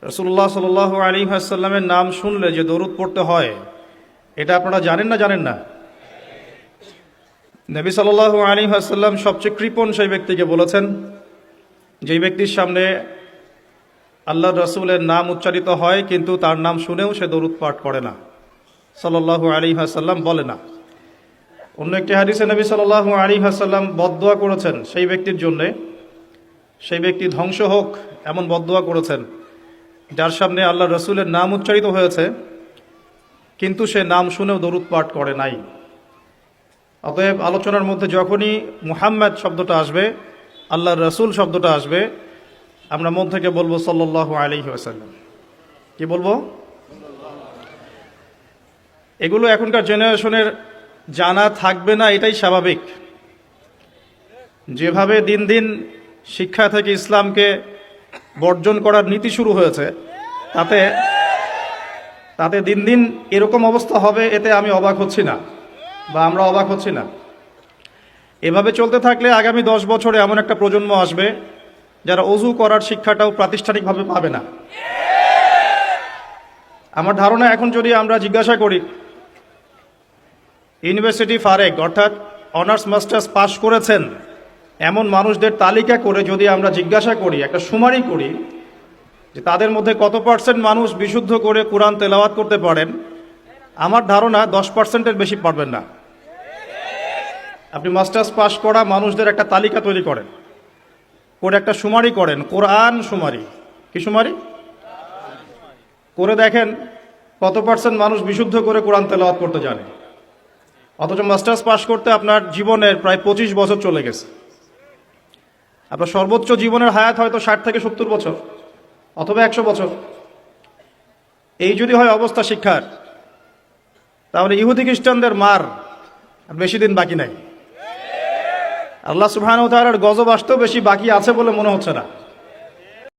রাসূলুল্লাহ সাল্লাল্লাহু আলাইহি ওয়াসাল্লামের নাম শুনলে যে দরুদ পড়তে হয়, এটা আপনারা জানেন না জানেন না? নবী সাল্লাল্লাহু আলাইহি ওয়াসাল্লাম সবচেয়ে কৃপণ সেই ব্যক্তিকে বলেছেন, যেই ব্যক্তির সামনে আল্লাহর রাসূলের নাম উচ্চারিত হয় কিন্তু তার নাম শুনেও সে দরুদ পাঠ করে না। সাল্লাল্লাহু আলাইহি ওয়াসাল্লাম বলে না। অন্য একটি হাদিসে নবী সাল্লাল্লাহু আলাইহি ওয়াসাল্লাম বদদোয়া করেছেন সেই ব্যক্তির জন্যে, সেই ব্যক্তি ধ্বংস হোক এমন বদদোয়া করেছেন যার সামনে আল্লাহর রাসূলের নাম উচ্চারিত হয়েছে কিন্তু সে নাম শুনেও দরুদ পাঠ করে নাই। অতএব আলোচনার মধ্যে যখনই মুহাম্মদ শব্দটা আসবে, আল্লাহর রাসূল শব্দটা আসবে, আমরা মন থেকে বলবো সাল্লাল্লাহু আলাইহি ওয়াসাল্লাম। কি বলবো? এগুলো এখনকার জেনারেশনের জানা থাকবে না, এটাই স্বাভাবিক। যেভাবে দিন দিন শিক্ষা থেকে ইসলামকে বর্জন করার নীতি শুরু হয়েছে, তাতে দিন দিন এরকম অবস্থা হবে, এতে আমি অবাক হচ্ছি না, বা আমরা অবাক হচ্ছি না। এভাবে চলতে থাকলে আগামী 10 বছরে এমন একটা প্রজন্ম আসবে যারা অজু করার শিক্ষাটাও প্রাতিষ্ঠানিকভাবে পাবে না। আমার ধারণা, এখন যদি আমরা জিজ্ঞাসা করি ইউনিভার্সিটি ফারেক অর্থাৎ অনার্স মাস্টার্স পাশ করেছেন এমন মানুষদের তালিকা করে যদি আমরা জিজ্ঞাসা করি, একটা শুমারি করি যে তাদের মধ্যে কত পার্সেন্ট মানুষ বিশুদ্ধ করে কোরআন তেলাওয়াত করতে পারেন, আমার ধারণা 10%-এর বেশি পারবেন না। আপনি মাস্টার্স পাশ করা মানুষদের একটা তালিকা তৈরি করেন, করে একটা শুমারি করেন, কোরআন শুমারি। কি শুমারি করে দেখেন কত পার্সেন্ট মানুষ বিশুদ্ধ করে কোরআন তেলাওয়াত করতে জানে। অথচ মাস্টার্স পাশ করতে আপনার জীবনের প্রায় 25 বছর চলে গেছে। আপনার সর্বোচ্চ জীবনের হায়াত হয়তো 60 থেকে 70 বছর অথবা 100 বছর। এই যদি হয় অবস্থা শিক্ষার, তাহলে ইহুদি খ্রিস্টানদের মার বেশি দিন বাকি নাই। আল্লাহ সুবহানাহু ওয়া তাআলার গজব আসতেও বেশি বাকি আছে বলে মনে হচ্ছে না।